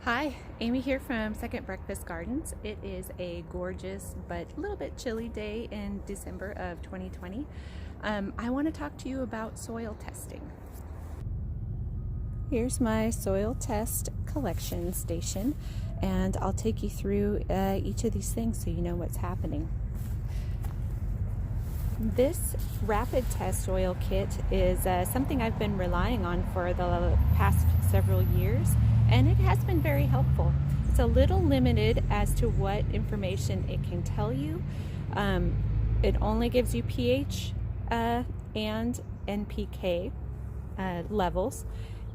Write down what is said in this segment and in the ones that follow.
Hi, Amy here from Second Breakfast Gardens. It is a gorgeous but a little bit chilly day in December of 2020. I want to talk to you about soil testing. Here's my soil test collection station, and I'll take you through each of these things so you know what's happening. This Rapitest soil kit is something I've been relying on for the past several years, and it has been very helpful. It's a little limited as to what information it can tell you. It only gives you pH and NPK levels,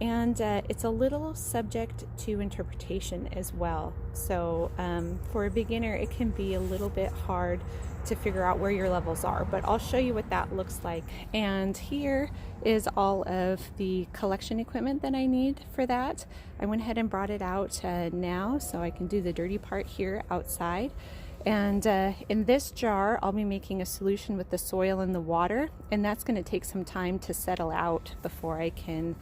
and it's a little subject to interpretation as well. So for a beginner, it can be a little bit hard to figure out where your levels are, but I'll show you what that looks like. And here is all of the collection equipment that I need for that. I went ahead and brought it out now so I can do the dirty part here outside. And in this jar, I'll be making a solution with the soil and the water, and that's going to take some time to settle out before I can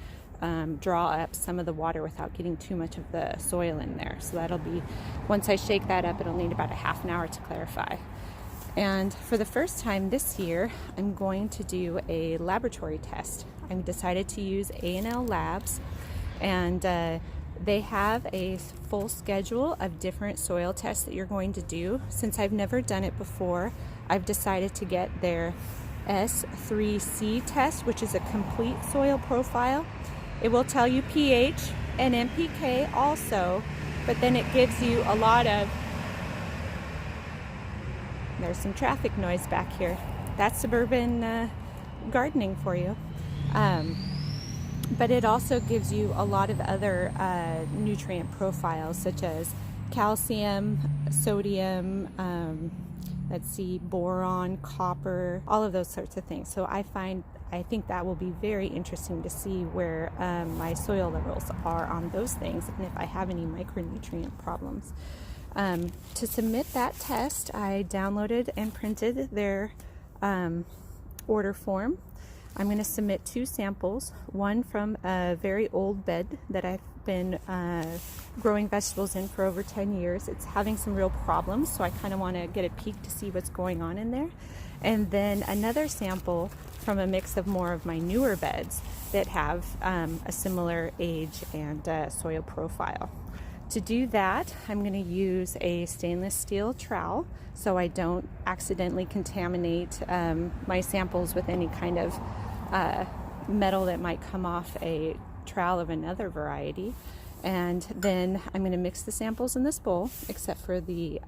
draw up some of the water without getting too much of the soil in there. So that'll be, once I shake that up, it'll need about a half an hour to clarify. And for the first time this year, I'm going to do a laboratory test. I've decided to use A L Labs, and they have a full schedule of different soil tests that you're going to do. Since I've never done it before, I've decided to get their S3C test, which is a complete soil profile. It will tell you pH and NPK also, but then it gives you a lot of, there's some traffic noise back here. That's suburban gardening for you. But it also gives you a lot of other nutrient profiles, such as calcium, sodium, boron, copper, all of those sorts of things. So I think that will be very interesting to see where my soil levels are on those things, and if I have any micronutrient problems. To submit that test, I downloaded and printed their order form. I'm going to submit 2 samples, one from a very old bed that I've been growing vegetables in for over 10 years. It's having some real problems, so I kind of want to get a peek to see what's going on in there. And then another sample from a mix of more of my newer beds that have a similar age and soil profile. To do that, I'm going to use a stainless steel trowel so I don't accidentally contaminate my samples with any kind of metal that might come off a trowel of another variety. And then I'm going to mix the samples in this bowl, except for the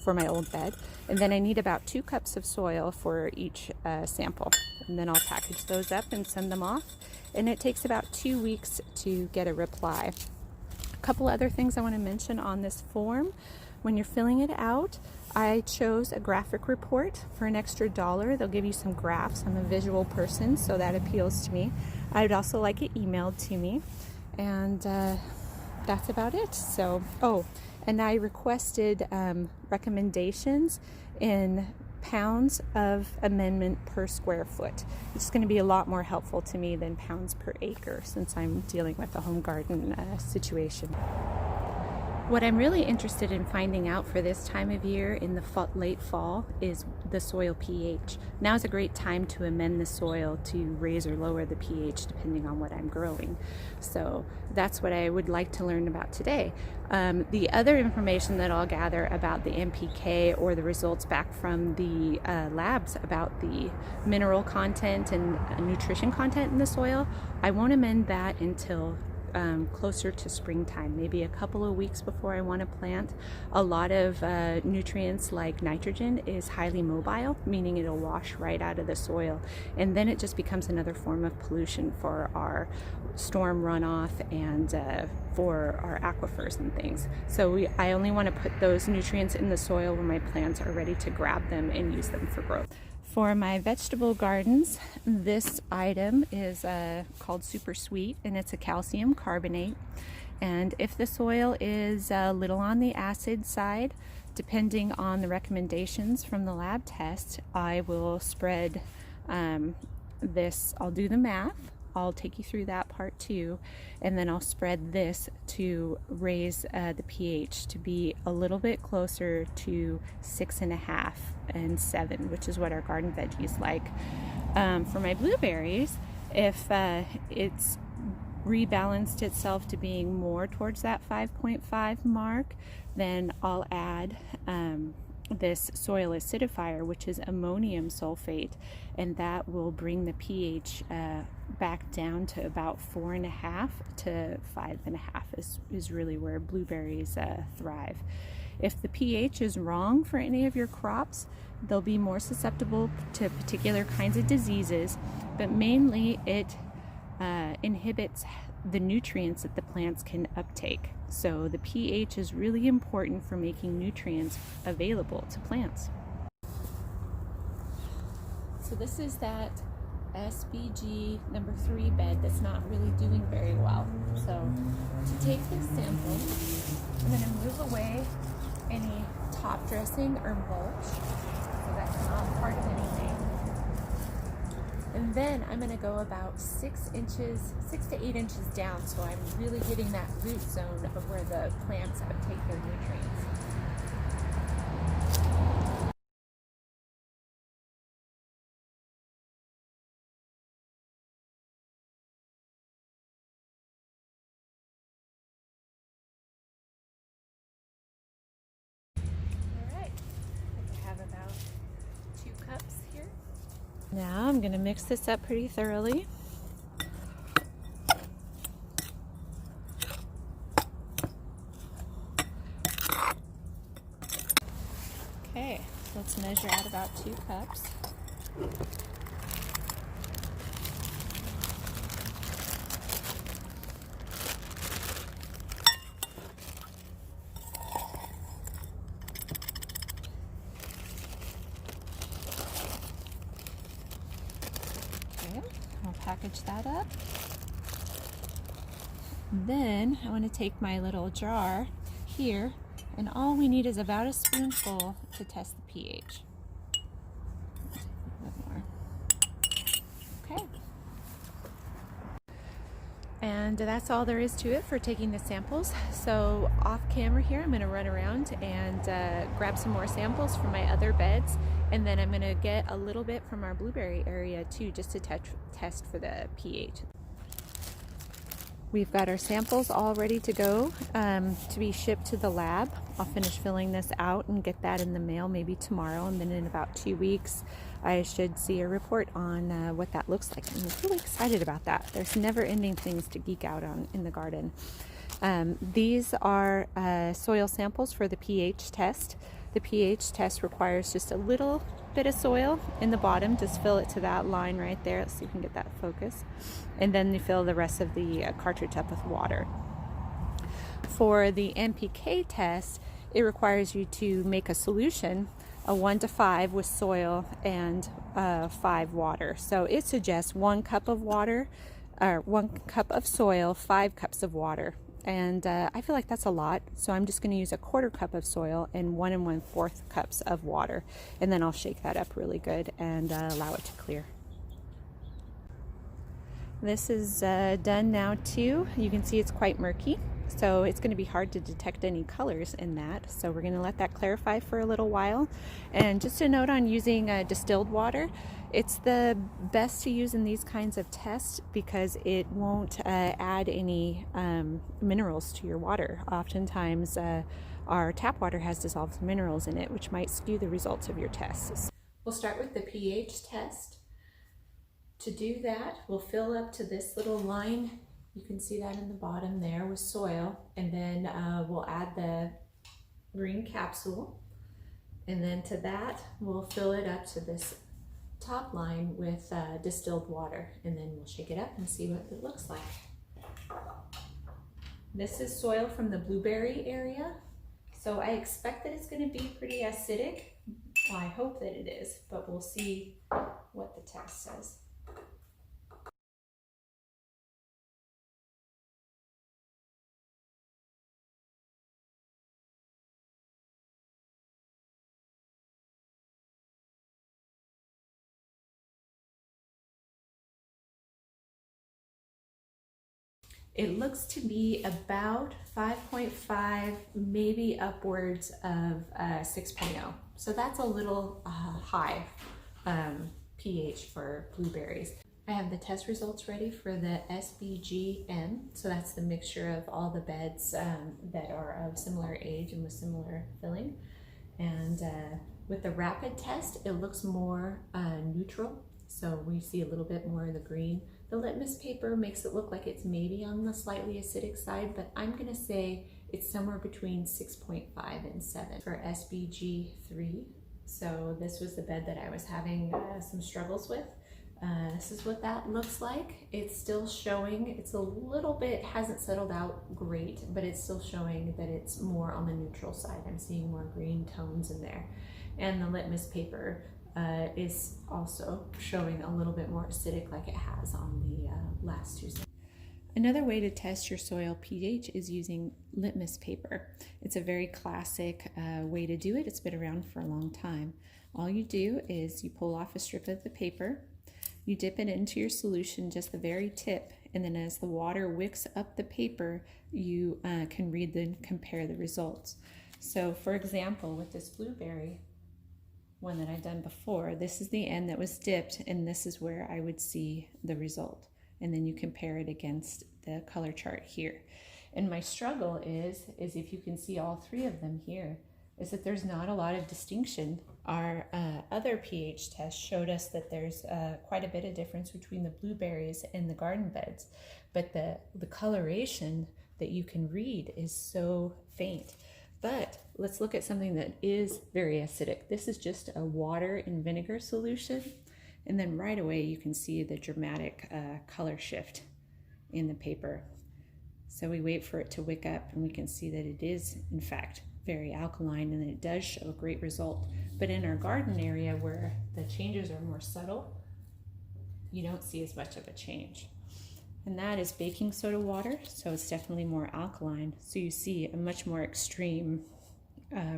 for my old bed. And then I need about 2 cups of soil for each sample. And then I'll package those up and send them off. And it takes about 2 weeks to get a reply. Couple other things I want to mention on this form. When you're filling it out, I chose a graphic report for an extra $1. They'll give you some graphs. I'm a visual person, so that appeals to me. I would also like it emailed to me, and that's about it. So, and I requested recommendations in pounds of amendment per square foot. It's going to be a lot more helpful to me than pounds per acre, since I'm dealing with a home garden situation. What I'm really interested in finding out for this time of year in the late fall is the soil pH. Now is a great time to amend the soil to raise or lower the pH depending on what I'm growing. So that's what I would like to learn about today. The other information that I'll gather about the NPK or the results back from the labs about the mineral content and nutrition content in the soil, I won't amend that until closer to springtime, maybe a couple of weeks before I want to plant. A lot of nutrients like nitrogen is highly mobile, meaning it'll wash right out of the soil, and then it just becomes another form of pollution for our storm runoff and for our aquifers and things. So I only want to put those nutrients in the soil when my plants are ready to grab them and use them for growth. For my vegetable gardens, this item is called Super Sweet, and it's a calcium carbonate. And if the soil is a little on the acid side, depending on the recommendations from the lab test, I will spread this. I'll do the math. I'll take you through that part too, and then I'll spread this to raise the pH to be a little bit closer to 6.5 and 7, which is what our garden veggies like. For my blueberries, if it's rebalanced itself to being more towards that 5.5 mark, then I'll add this soil acidifier, which is ammonium sulfate, and that will bring the pH back down to about 4.5 to 5.5 is really where blueberries thrive. If the pH is wrong for any of your crops, they'll be more susceptible to particular kinds of diseases, but mainly it inhibits the nutrients that the plants can uptake. So the pH is really important for making nutrients available to plants. So this is that SBG number 3 bed that's not really doing very well. So to take this sample, I'm going to move away any top dressing or mulch, so that's not part of anything. And then I'm going to go about 6 to 8 inches down, so I'm really hitting that root zone of where the plants uptake their nutrients. All right, I have about 2 cups here. Now I'm going to mix this up pretty thoroughly. Okay, so let's measure out about 2 cups. Okay, I'll package that up. Then I want to take my little jar here, and all we need is about a spoonful to test the pH. A bit more. Okay. And that's all there is to it for taking the samples. So off camera here, I'm going to run around and grab some more samples from my other beds, and then I'm going to get a little bit from our blueberry area too, just to test for the pH. We've got our samples all ready to go to be shipped to the lab. I'll finish filling this out and get that in the mail maybe tomorrow, and then in about 2 weeks I should see a report on what that looks like. I'm really excited about that. There's never-ending things to geek out on in the garden. These are soil samples for the pH test. The pH test requires just a little bit of soil in the bottom. Just fill it to that line right there. Let's see if we can get that focus. And then you fill the rest of the cartridge up with water. For the NPK test, it requires you to make a solution, a 1 to 5 with soil and 5 water. So it suggests 1 cup of water, or 1 cup of soil, 5 cups of water. And I feel like that's a lot, so I'm just going to use a 1/4 cup of soil and 1 1/4 cups of water, and then I'll shake that up really good and allow it to clear. This is done now too. You can see it's quite murky, so it's going to be hard to detect any colors in that. So we're going to let that clarify for a little while. And just a note on using distilled water, it's the best to use in these kinds of tests because it won't add any minerals to your water. Oftentimes our tap water has dissolved minerals in it, which might skew the results of your tests. We'll start with the pH test. To do that, we'll fill up to this little line. You can see that in the bottom there with soil, and then we'll add the green capsule, and then to that we'll fill it up to this top line with distilled water, and then we'll shake it up and see what it looks like. This is soil from the blueberry area, so I expect that it's going to be pretty acidic. Well, I hope that it is, but we'll see what the test says. It looks to be about 5.5, maybe upwards of 6.0. So that's a little high pH for blueberries. I have the test results ready for the SBGN. So that's the mixture of all the beds that are of similar age and with similar filling. And with the Rapitest, it looks more neutral. So we see a little bit more of the green. The litmus paper makes it look like it's maybe on the slightly acidic side, but I'm gonna say it's somewhere between 6.5 and 7 for SBG3. So this was the bed that I was having some struggles with. This is what that looks like. It's still showing, it's a little bit, hasn't settled out great, but it's still showing that it's more on the neutral side. I'm seeing more green tones in there. And the litmus paper is also showing a little bit more acidic like it has on the last two. Another way to test your soil pH is using litmus paper. It's a very classic way to do it. It's been around for a long time. All you do is you pull off a strip of the paper, you dip it into your solution, just the very tip, and then as the water wicks up the paper, you can read and compare the results. So for example, with this blueberry one that I've done before, this is the end that was dipped, and this is where I would see the result. And then you compare it against the color chart here. And my struggle is if you can see all three of them here, is that there's not a lot of distinction. Our other pH test showed us that there's quite a bit of difference between the blueberries and the garden beds, but the coloration that you can read is so faint. But let's look at something that is very acidic. This is just a water and vinegar solution, and then right away you can see the dramatic color shift in the paper. So we wait for it to wick up and we can see that it is in fact very alkaline, and it does show a great result. But in our garden area where the changes are more subtle, you don't see as much of a change. And that is baking soda water, so it's definitely more alkaline. So you see a much more extreme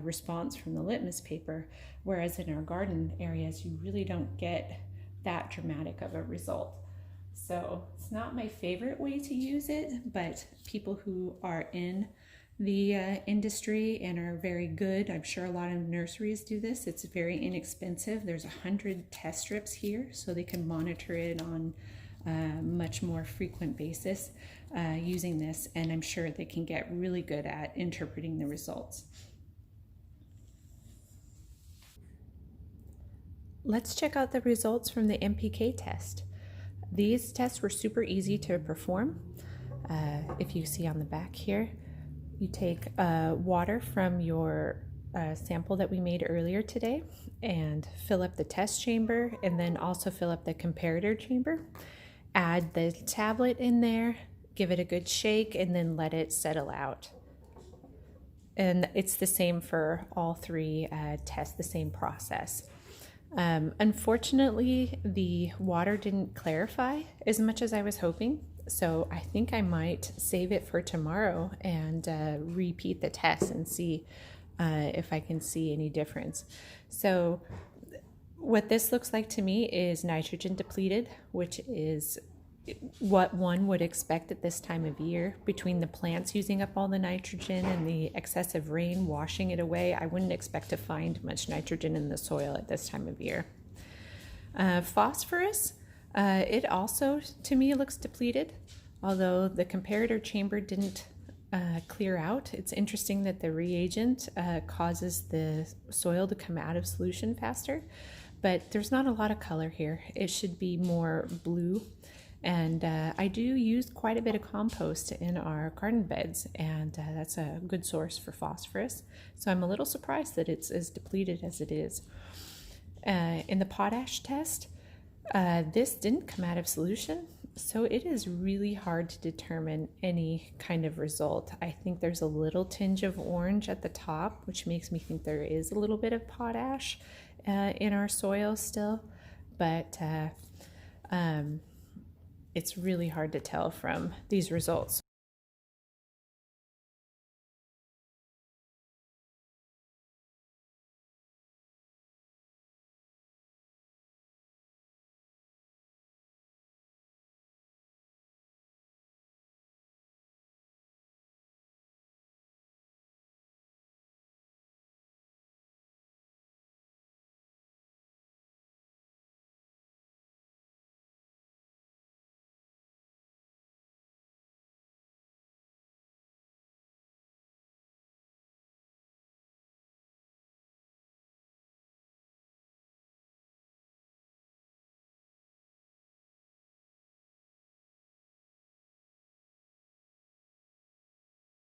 response from the litmus paper, whereas in our garden areas, you really don't get that dramatic of a result. So it's not my favorite way to use it, but people who are in the industry and are very good, I'm sure a lot of nurseries do this. It's very inexpensive. There's 100 test strips here, so they can monitor it on much more frequent basis using this, and I'm sure they can get really good at interpreting the results. Let's check out the results from the MPK test. These tests were super easy to perform. If you see on the back here, you take water from your sample that we made earlier today and fill up the test chamber, and then also fill up the comparator chamber. Add the tablet in there, give it a good shake, and then let it settle out. And it's the same for all three tests, the same process. Unfortunately, the water didn't clarify as much as I was hoping, so I think I might save it for tomorrow and repeat the test and see if I can see any difference. So what this looks like to me is nitrogen depleted, which is what one would expect at this time of year. Between the plants using up all the nitrogen and the excessive rain washing it away, I wouldn't expect to find much nitrogen in the soil at this time of year. Phosphorus, it also to me looks depleted, although the comparator chamber didn't clear out. It's interesting that the reagent causes the soil to come out of solution faster, but there's not a lot of color here. It should be more blue. And I do use quite a bit of compost in our garden beds, and that's a good source for phosphorus. So I'm a little surprised that it's as depleted as it is. In the potash test, this didn't come out of solution, so it is really hard to determine any kind of result. I think there's a little tinge of orange at the top, which makes me think there is a little bit of potash in our soil still, but it's really hard to tell from these results.